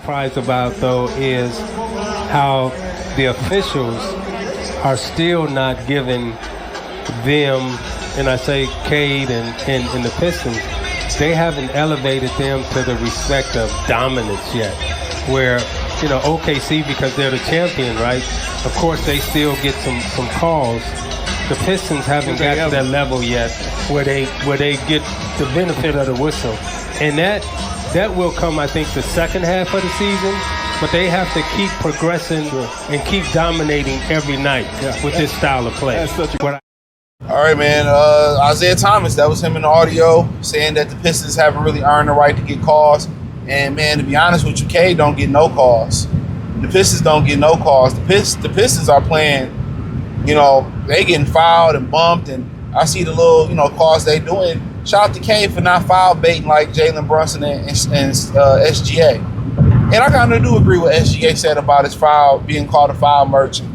surprised about, though, is how the officials are still not giving them, and I say Cade and the Pistons, they haven't elevated them to the respect of dominance yet. Where, OKC, because they're the champion, right? Of course, they still get some calls. The Pistons haven't got to that level yet where they get the benefit of the whistle. And that will come, I think, the second half of the season. But they have to keep progressing and keep dominating every night with this style of play. All right, man. Isaiah Thomas, that was him in the audio, saying that the Pistons haven't really earned the right to get calls. And, man, to be honest with you, Cade don't get no calls. The Pistons don't get no calls. The Pistons are playing, they getting fouled and bumped. And I see the little, calls they doing. Shout out to Cade for not foul baiting like Jalen Brunson and SGA. And I kind of do agree with SGA said about his foul being called a foul merchant.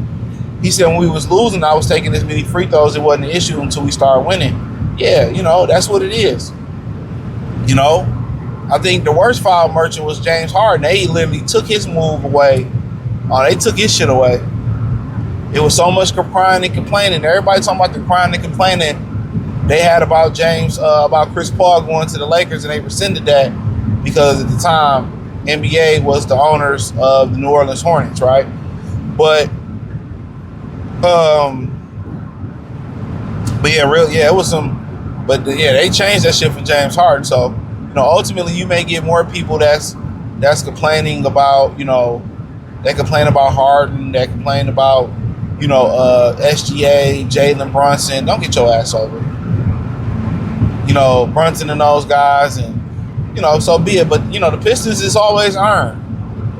He said when we was losing, I was taking as many free throws. It wasn't an issue until we started winning. Yeah, that's what it is. I think the worst foul merchant was James Harden. They literally took his move away. They took his shit away. It was so much crying and complaining. Everybody talking about the crying and complaining they had about about Chris Paul going to the Lakers, and they rescinded that because at the time, NBA was the owners of the New Orleans Hornets, right? But it was some. But they changed that shit for James Harden. So ultimately, you may get more people that's complaining about they complain about Harden, they complain about SGA, Jalen Brunson. Don't get your ass over it. Brunson and those guys, and so be it. But the Pistons is always earned.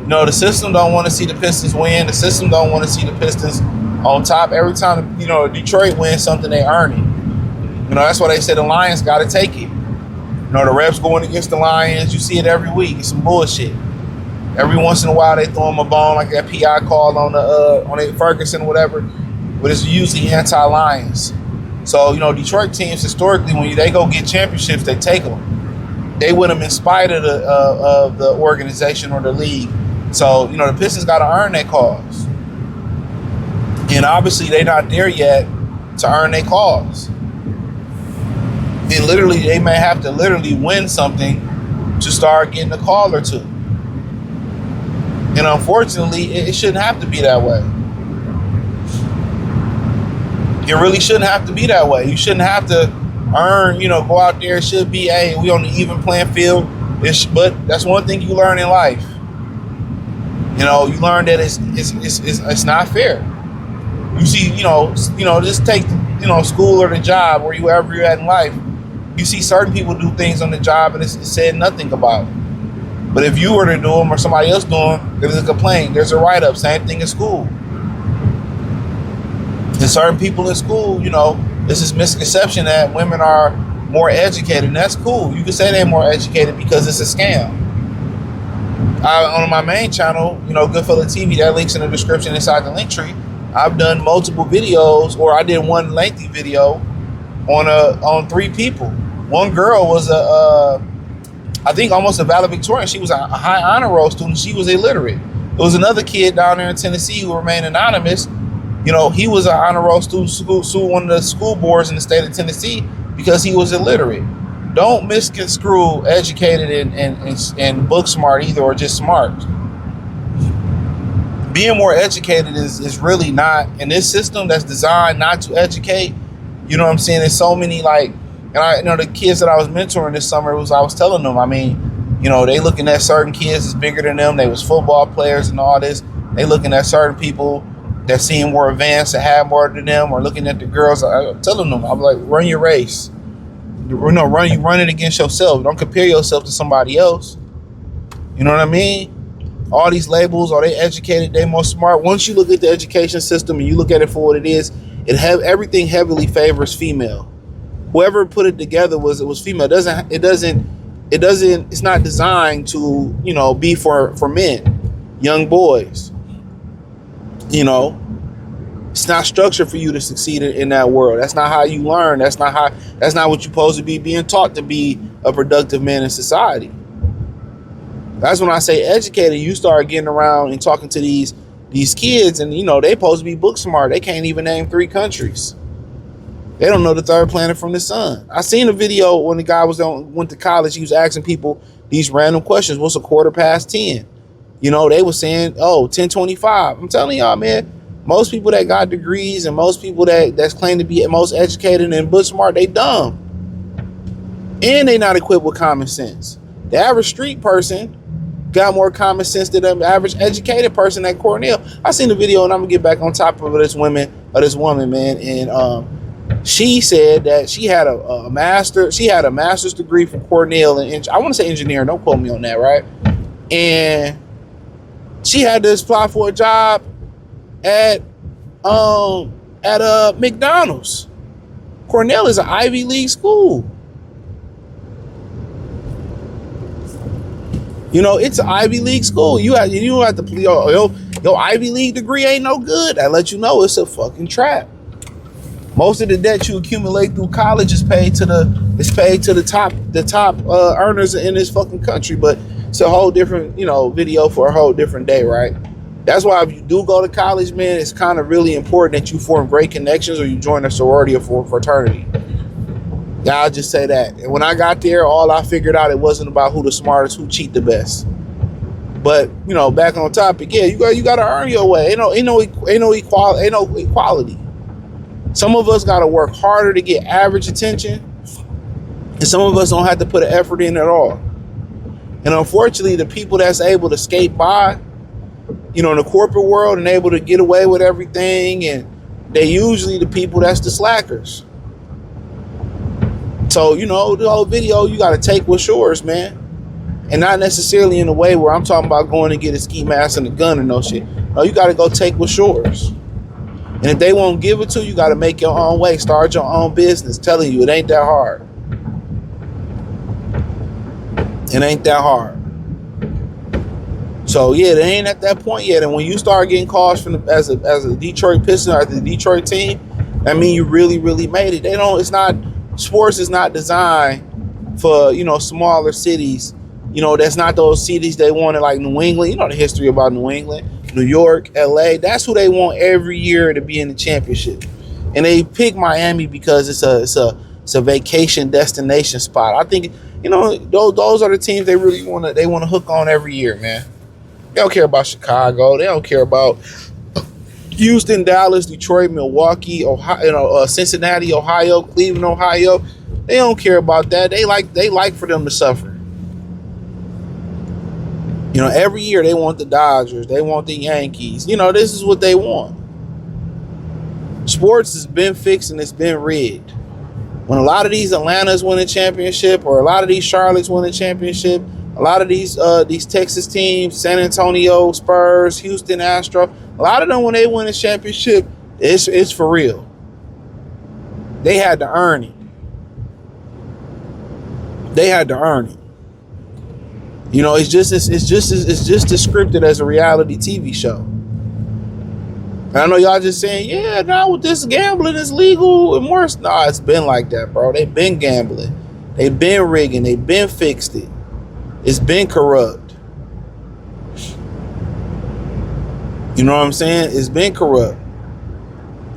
The system don't want to see the Pistons win. The system don't want to see the Pistons on top. Every time Detroit wins something, they earn it. That's why they say the Lions got to take it. The refs going against the Lions, you see it every week. It's some bullshit. Every once in a while they throw them a bone like that PI call on Ferguson or whatever, but it's usually anti-Lions. So Detroit teams historically, when they go get championships, they take them. They win them in spite of the organization or the league. So the Pistons got to earn their cause, and obviously they're not there yet to earn their cause. And literally, they may have to win something to start getting a call or two. And unfortunately, it shouldn't have to be that way. It really shouldn't have to be that way. You shouldn't have to earn, go out there. It should be, we on the even playing field. But that's one thing you learn in life. You learn that it's not fair. You see, just take, school or the job or wherever you're at in life. You see certain people do things on the job and it's said nothing about it. But if you were to do them or somebody else do them, there's a complaint. There's a write-up. Same thing in school. And certain people in school, there's this misconception that women are more educated. And that's cool. You can say they're more educated because it's a scam. On my main channel, Goodfella TV, that link's in the description inside the link tree. I've done multiple videos, or I did one lengthy video on 3 people. One girl was I think almost a valedictorian. She was a high honor roll student. She was illiterate. There was another kid down there in Tennessee who remained anonymous. He was an honor roll student, sued one of the school boards in the state of Tennessee because he was illiterate. Don't misconstrue educated and book smart either, or just smart. Being more educated is really not, in this system that's designed not to educate. You know what I'm saying? There's so many and the kids that I was mentoring this summer, I was telling them, they looking at certain kids as bigger than them. They was football players and all this. They looking at certain people that seem more advanced, that have more than them, or looking at the girls. I'm telling them, I'm like, run your race. Run it against yourself. Don't compare yourself to somebody else. You know what I mean? All these labels, are they educated? They more smart? Once you look at the education system and you look at it for what it is, everything heavily favors female. Whoever put it together was female. It's not designed to, be for men, young boys. It's not structured for you to succeed in that world. That's not how you learn. That's not what you're supposed to be being taught to be a productive man in society. That's when I say educated. You start getting around and talking to these kids, and you know they supposed to be book smart. They can't even name 3 countries. They don't know the third planet from the sun. I seen a video when the guy went to college. He was asking people these random questions. What's a quarter past 10? You know, they were saying, oh, 10:25. I'm telling y'all, man, most people that got degrees and most people that's claimed to be most educated and book smart, they dumb. And they not equipped with common sense. The average street person got more common sense than the average educated person at Cornell. I seen the video, and I'm gonna get back on top of this woman, man, and she said that she had a master's degree from Cornell, and I want to say engineering. Don't quote me on that, right? And she had to apply for a job at McDonald's. Cornell is an Ivy League school. You know, it's an Ivy League school. You have to your Ivy League degree ain't no good. I let you know it's a fucking trap. Most of the debt you accumulate through college is paid to the top earners in this fucking country. But it's a whole different, video for a whole different day, right? That's why if you do go to college, man, it's kind of really important that you form great connections or you join a sorority or fraternity. Yeah, I'll just say that. And when I got there, all I figured out, it wasn't about who the smartest, who cheat the best. But back on topic, yeah, you got to earn your way. Ain't no equality. Some of us got to work harder to get average attention, and some of us don't have to put an effort in at all. And unfortunately, the people that's able to skate by, in the corporate world and able to get away with everything, and they usually the people that's the slackers. So, the whole video, you got to take what's yours, man. And not necessarily in a way where I'm talking about going to get a ski mask and a gun and no shit. No, you got to go take what's yours. And if they won't give it to you, you got to make your own way. Start your own business. Telling you, it ain't that hard. It ain't that hard. So, yeah, they ain't at that point yet. And when you start getting calls from as a Detroit Pistons or the Detroit team, that means you really, really made it. Sports is not designed for, smaller cities. That's not those cities they wanted, like New England. You know the history about New England, New York, LA. That's who they want every year to be in the championship. And they pick Miami because it's a vacation destination spot. I think, those are the teams they really want to hook on every year, man. They don't care about Chicago. They don't care about Houston, Dallas, Detroit, Milwaukee, Ohio, Cincinnati, Ohio, Cleveland, Ohio. They don't care about that. They like for them to suffer. Every year they want the Dodgers. They want the Yankees. This is what they want. Sports has been fixed and it's been rigged. When a lot of these Atlantas win a championship, or a lot of these Charlottes win a championship, a lot of these Texas teams, San Antonio Spurs, Houston Astros, a lot of them, when they win a championship, it's for real. They had to earn it. It's just as scripted as a reality TV show. And I know y'all just saying, yeah, now with this gambling is legal and worse. Nah, it's been like that, bro. They've been gambling. They've been rigging. They've been fixed it. It's been corrupt. You know what I'm saying? It's been corrupt.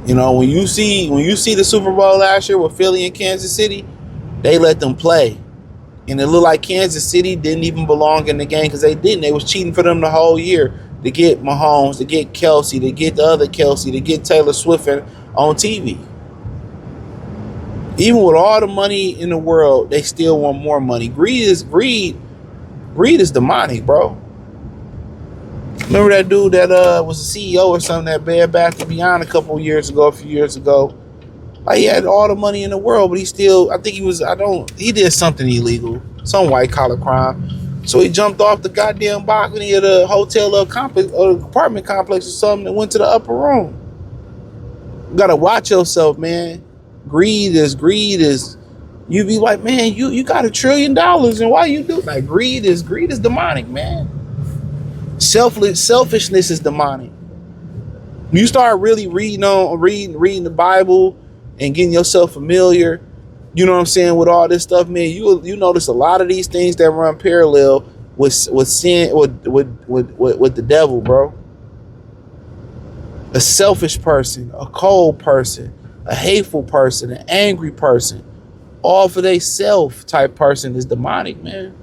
When you see the Super Bowl last year with Philly and Kansas City, they let them play. And it looked like Kansas City didn't even belong in the game because they didn't. They was cheating for them the whole year to get Mahomes, to get Kelsey, to get the other Kelsey, to get Taylor Swift on TV. Even with all the money in the world, they still want more money. Greed is demonic, bro. Remember that dude that was a CEO or something that Bed Bath & Beyond a few years ago? Like, he had all the money in the world, but he did something illegal, some white collar crime. So he jumped off the goddamn balcony of the hotel or apartment complex or something and went to the upper room. You gotta watch yourself, man. Greed is you be like, man, you got $1 trillion and why you do like greed is demonic, man. Selfishness is demonic. When you start really reading the Bible and getting yourself familiar, with all this stuff, man, you notice a lot of these things that run parallel with sin, with the devil, bro. A selfish person, a cold person, a hateful person, an angry person, all for they self type person is demonic, man.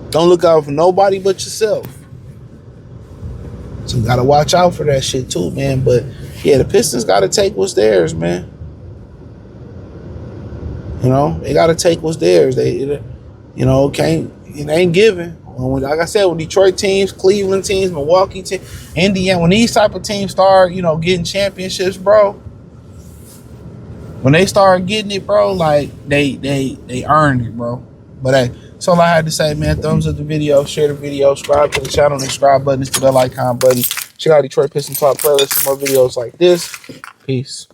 Don't look out for nobody but yourself. So you gotta watch out for that shit too, man. But yeah, the Pistons gotta take what's theirs, man. You know, they gotta take what's theirs. It ain't given. Like I said, with Detroit teams, Cleveland teams, Milwaukee teams, Indiana, when these type of teams start, getting championships, bro. When they start getting it, bro, like they earned it, bro. But hey, that's all I had to say, man. Thumbs up the video, share the video, subscribe to the channel, and subscribe button, the bell icon button. Check out Detroit Pistons Talk playlist for more videos like this. Peace.